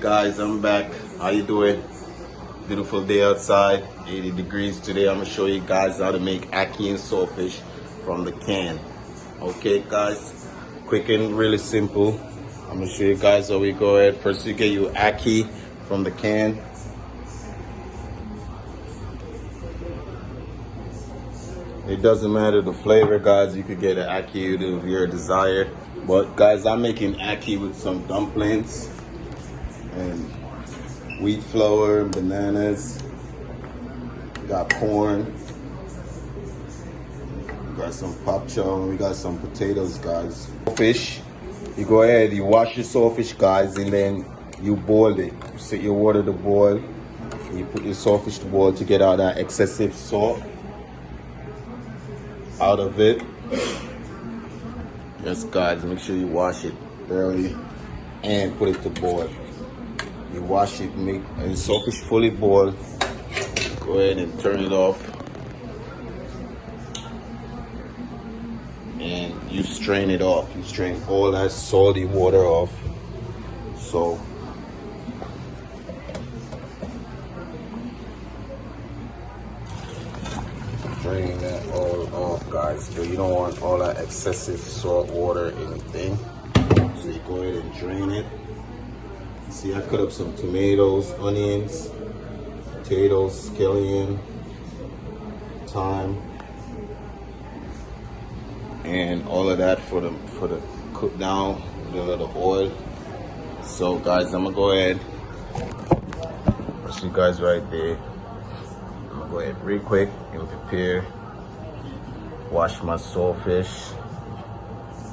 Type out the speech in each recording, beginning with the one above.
guys, I'm back. How you doing? Beautiful day outside, 80 degrees today. I'm gonna show you guys how to make ackee and saltfish from the can. Okay guys, quick and really simple. I'm gonna show you guys how we go ahead. First you get your ackee from the can. It doesn't matter the flavor, guys. You could get an ackee of your desire. But guys, I'm making ackee with some dumplings and wheat flour and bananas. We got corn. We got some pop chow. We got some potatoes, guys. Fish. You go ahead, you wash your saltfish, guys, and then you boil it. You set your water to boil. You put your saltfish to boil to get out that excessive salt out of it. Yes guys, make sure you wash it thoroughly and put it to boil. You wash it, make and saltfish fully boiled. Go ahead and turn it off. And you strain it off. You strain all that salty water off. So drain that all off, guys, because you don't want all that excessive salt water in the thing. So you go ahead and drain it. See, I cut up some tomatoes, onions, potatoes, scallion, thyme, and all of that for the cook down with a little oil. So guys, I'm gonna go ahead. I'll see you guys right there. I'm gonna go ahead real quick and prepare. Wash my saltfish,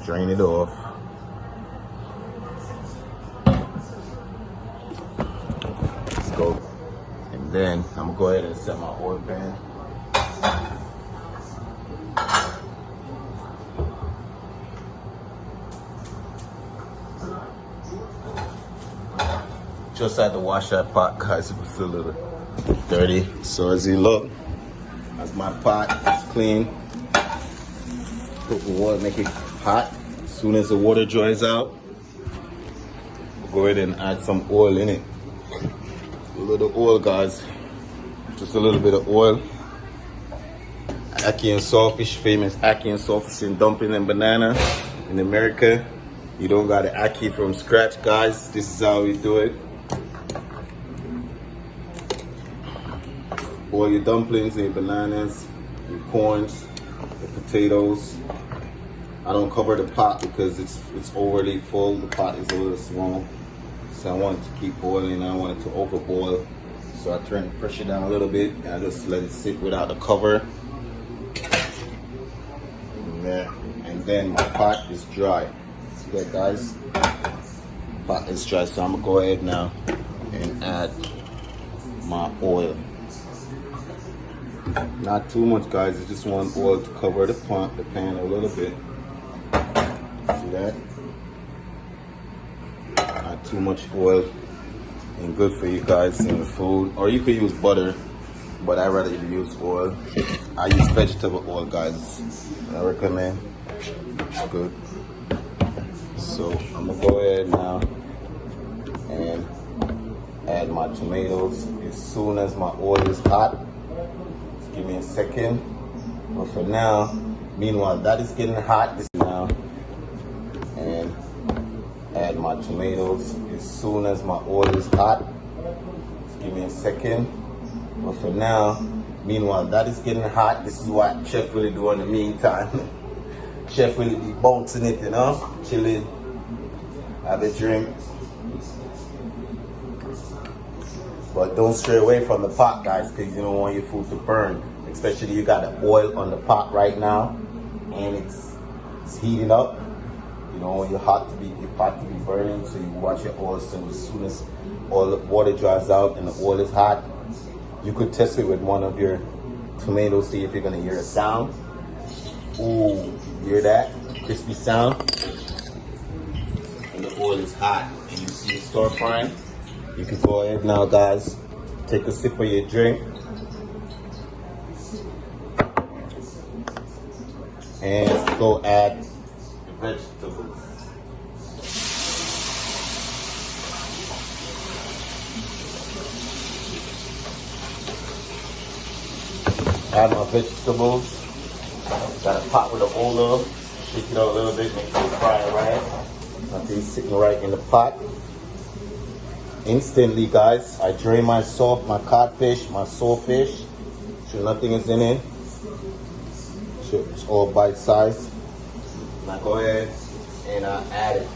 drain it off. Let's go. And then I'm gonna go ahead and set my oil pan. Just had to wash that pot, guys. It was a little dirty. So as you look, as my pot is clean, put the water, make it hot. As soon as the water dries out, go ahead and add some oil in it. A little oil, guys. Just a little bit of oil. Ackee and saltfish, famous ackee and saltfish and dumpling and banana in America. You don't got an ackee from scratch, guys. This is how we do it. Boil your dumplings and your bananas, your corns, the potatoes. I don't cover the pot because it's overly full. The pot is a little small. So I want it to keep boiling. I don't want it to overboil. So I turn the pressure down a little bit and I just let it sit without a cover. And then my pot is dry. See that, guys? Pot is dry, so I'm gonna go ahead now and add my oil. Not too much, guys. I just want oil to cover the pan a little bit. See that? Not too much oil. And good for you guys in the food. Or you could use butter, but I rather use oil. I use vegetable oil, guys. I recommend. It's good. So I'm gonna go ahead now and add my tomatoes as soon as my oil is hot. Give me a second. But for now, meanwhile that is getting hot, this now, and add my tomatoes as soon as my oil is hot. Give me a second. But for now, meanwhile that is getting hot. This is what Chef really do in the meantime. Chef really be bouncing it, you know, chilling, have a drink. But don't stray away from the pot, guys, because you don't want your food to burn. Especially you got the oil on the pot right now, and it's heating up. You don't want your pot to be burning, so you watch your oil. So as soon as all the water dries out and the oil is hot, you could test it with one of your tomatoes, see if you're gonna hear a sound. Ooh, hear that crispy sound? And the oil is hot, and you see it stir frying. You can go ahead now, guys. Take a sip of your drink. And go add the vegetables. Add my vegetables. Got a pot with an oil. Shake it out a little bit, make sure it's frying right. Nothing's sitting right in the pot. Instantly, guys, I drain my codfish, my saltfish. Sure nothing is in it. Sure it's all bite size. Now go ahead and add it.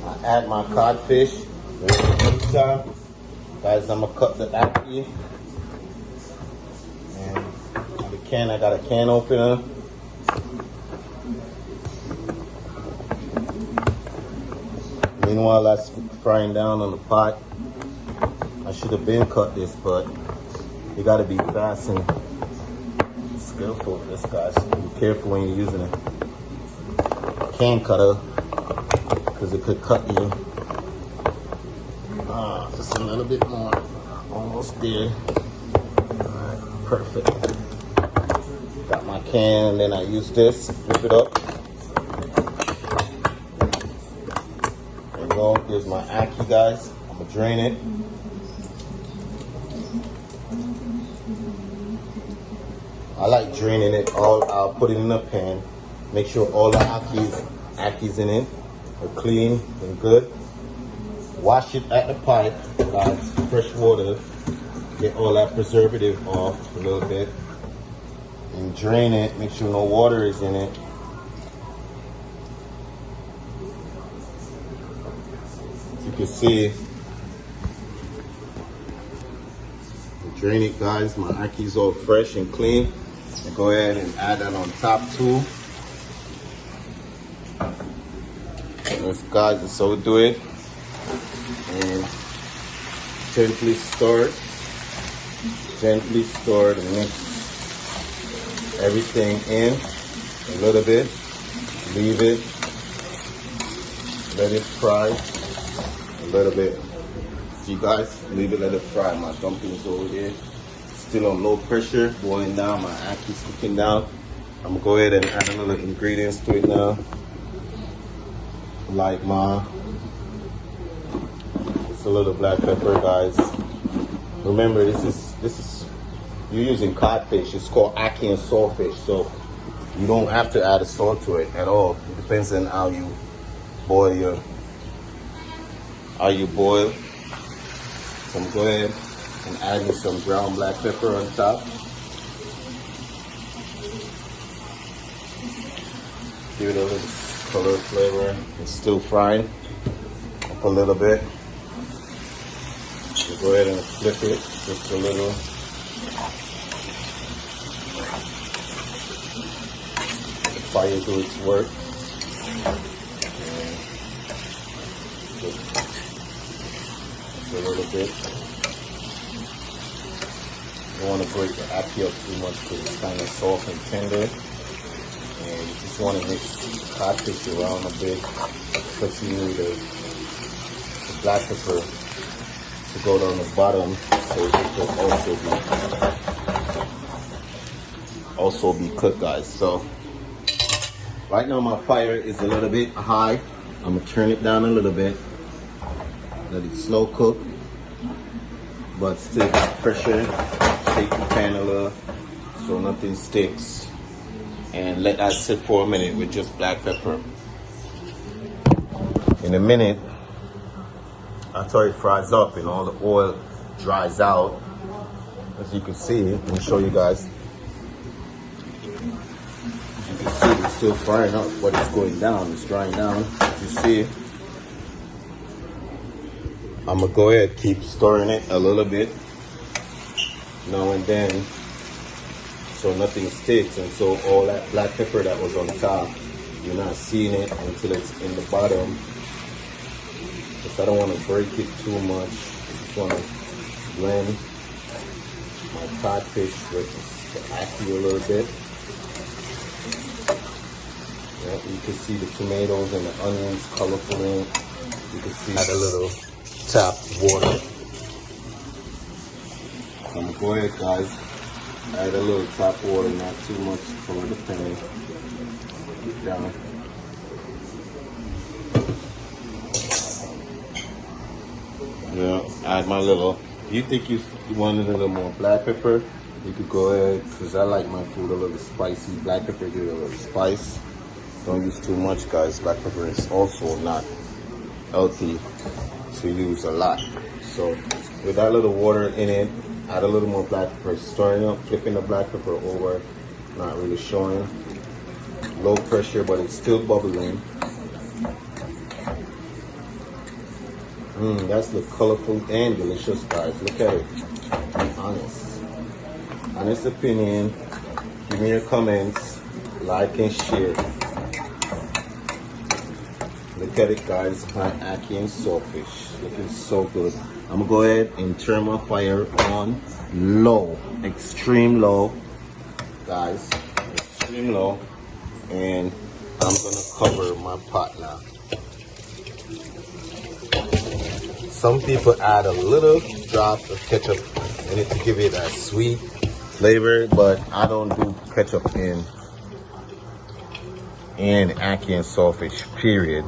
I add my codfish. Guys, I'm gonna cut the ackee. And the can, I got a can opener. Meanwhile, that's frying down on the pot. I should have been cut this, but you gotta be fast and skillful with this, guys. Be careful when you're using a can cutter, because it could cut you. Just a little bit more. Almost there. Alright, perfect. Got my can, and then I use this, flip it up. There you go. Here's my ackee, guys. I'm gonna drain it. I like draining it all. I'll put it in a pan. Make sure all the ackee's in it are clean and good. Wash it at the pipe, guys, fresh water. Get all that preservative off a little bit. And drain it, make sure no water is in it. As you can see, drain it, guys. My ackee's all fresh and clean. And go ahead and add that on top too. This, guys, is so do it. And gently stir it. Gently stir it and mix everything in a little bit. Leave it. Let it fry a little bit. See, guys, leave it, let it fry. My dumplings over there, still on low pressure, boiling down. My ackee's cooking down. I'm gonna go ahead and add a little ingredients to it now. Like it's a little black pepper, guys. Remember, this is you're using codfish. It's called ackee and saltfish, so you don't have to add a salt to it at all. It depends on how you boil So I'm gonna go ahead and add me some ground black pepper on top. Give it a little color flavor. It's still frying up a little bit. So go ahead and flip it just a little. Let the fire do its work. Just a little bit. You don't want to break the ackee up too much because it's kind of soft and tender. And you just want to mix the codfish around a bit, especially you need the black pepper to go down the bottom so it can also be cooked, guys. So right now my fire is a little bit high. I'm gonna turn it down a little bit, let it slow cook, but still got pressure. Shake the pan a little so nothing sticks, and let that sit for a minute with just black pepper. In a minute, after it fries up and all the oil dries out, as you can see, let me show you guys. As you can see, it's still frying up, but it's going down, it's drying down. As you see, I'm gonna go ahead, keep stirring it a little bit now and then, so nothing sticks, and so all that black pepper that was on top, you're not seeing it until it's in the bottom. Because I don't want to break it too much. I just want to blend my codfish with the ackee a little bit. Yeah, you can see the tomatoes and the onions colorful in. You can see add a little tap water. So I'm gonna go ahead, guys. Add a little tap water, not too much for the pan. Down. Yeah, add my little. If you think you wanted a little more black pepper, you could go ahead, because I like my food a little spicy. Black pepper give it a little spice. Don't use too much, guys. Black pepper is also not healthy to use a lot. So with that little water in it, add a little more black pepper, stirring up, flipping the black pepper over, not really showing. Low pressure, but it's still bubbling. That's look colorful and delicious, guys. Look at it. Honest opinion. Give me your comments, like and share. Look at it, guys. Hot ackee and saltfish, looking so good. I'm gonna go ahead and turn my fire on low, extreme low, guys, extreme low, and I'm gonna cover my pot now. Some people add a little drop of ketchup in it to give it a sweet flavor, but I don't do ketchup in ackee and saltfish, period.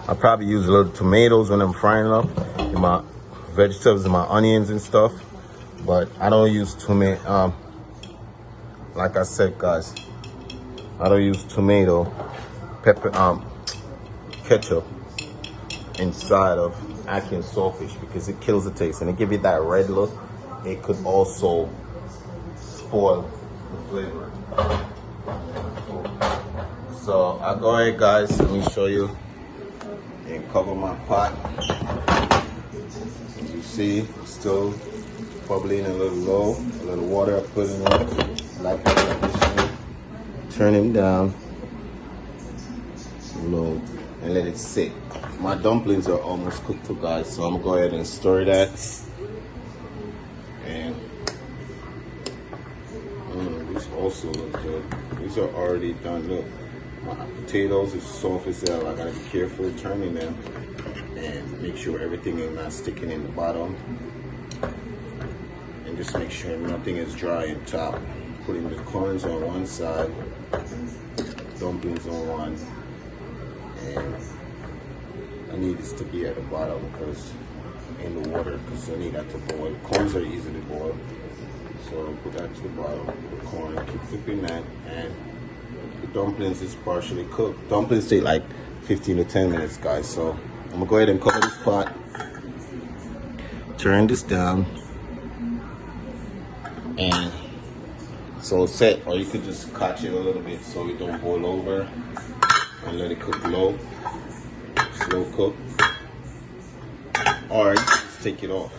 I probably use a little tomatoes when I'm frying up in my vegetables and my onions and stuff, but I don't use tomato. Like I said, guys, I don't use tomato, ketchup inside of ackee and saltfish because it kills the taste and it gives you that red look. It could also spoil the flavor. So I'll go ahead, guys, let me show you, and cover my pot. As you see, it's still bubbling a little low. A little water I put in it. Like that. Turn him down low and let it sit. My dumplings are almost cooked too, guys, so I'm gonna go ahead and stir that. And these also look good. These are already done. Look, my potatoes is soft as hell. I gotta be careful turning them and make sure everything is not sticking in the bottom. And just make sure nothing is dry on top. Putting the corns on one side, dumplings on one, and I need this to be at the bottom because in the water, because I need that to boil. Corns are easy to boil, so put that to the bottom. The corn, keep flipping that, and the dumplings is partially cooked. Dumplings take like 15 to 10 minutes, guys. So I'm gonna go ahead and cover this pot. Turn this down, and so it's set. Or you could just catch it a little bit so it don't boil over, and let it cook low. Slow cook, or you just take it off.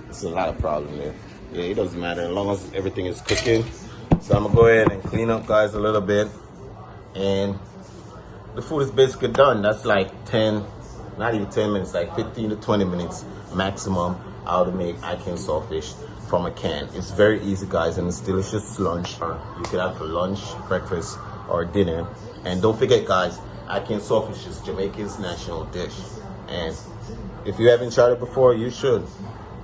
It's a lot of problem there. Yeah, it doesn't matter as long as everything is cooking. So I'm gonna go ahead and clean up, guys, a little bit, and the food is basically done. That's like 10, not even 10 minutes, like 15 to 20 minutes maximum how to make ackee and saltfish from a can. It's very easy, guys, and it's delicious lunch. You could have for lunch, breakfast, or dinner. And don't forget, guys, ackee and saltfish is Jamaica's national dish, and if you haven't tried it before, you should.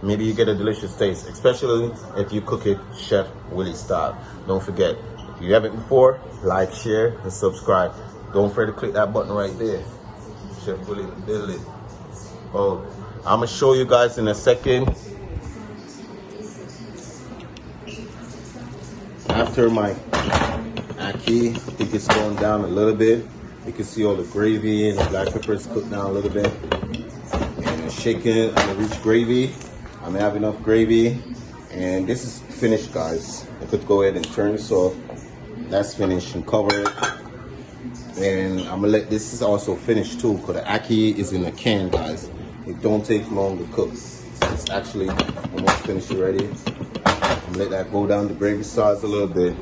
Maybe you get a delicious taste, especially if you cook it Chef Willie style. Don't forget, if you haven't before, like, share, and subscribe. Don't forget to click that button right there. Chef Willie did it. Oh, I'm gonna show you guys in a second. After my ackee, I think it's going down a little bit. You can see all the gravy and the black peppers cooked down a little bit. And shaking it on the rich gravy. I'm gonna have enough gravy. And this is finished, guys. I could go ahead and turn this off. That's finished, and cover it. And I'm gonna let this is also finished too, because the ackee is in a can, guys. It don't take long to cook. It's actually almost finished already. I'm gonna let that go down the gravy size a little bit.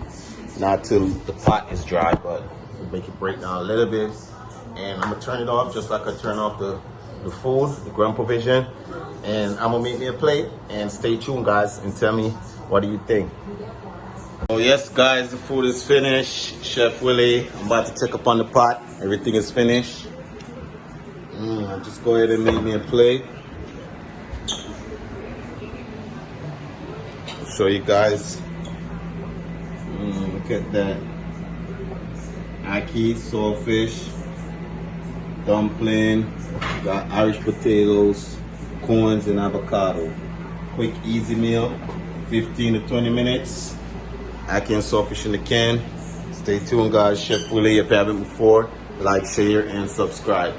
Not till the pot is dry, but make it break down a little bit. And I'm gonna turn it off just like I turn off the food, the ground provision. And I'm gonna make me a plate, and stay tuned, guys, and tell me what do you think. Oh yes, guys, the food is finished. Chef Willie, I'm about to take up on the pot. Everything is finished. I'll just go ahead and make me a plate. I'll show you guys. Look at that. Ackee, saltfish, dumpling, got Irish potatoes, corns and avocado. Quick, easy meal, 15 to 20 minutes. Atkins Saltfish in the can. Stay tuned, guys. Chef Willie, if you haven't before, like, share, and subscribe.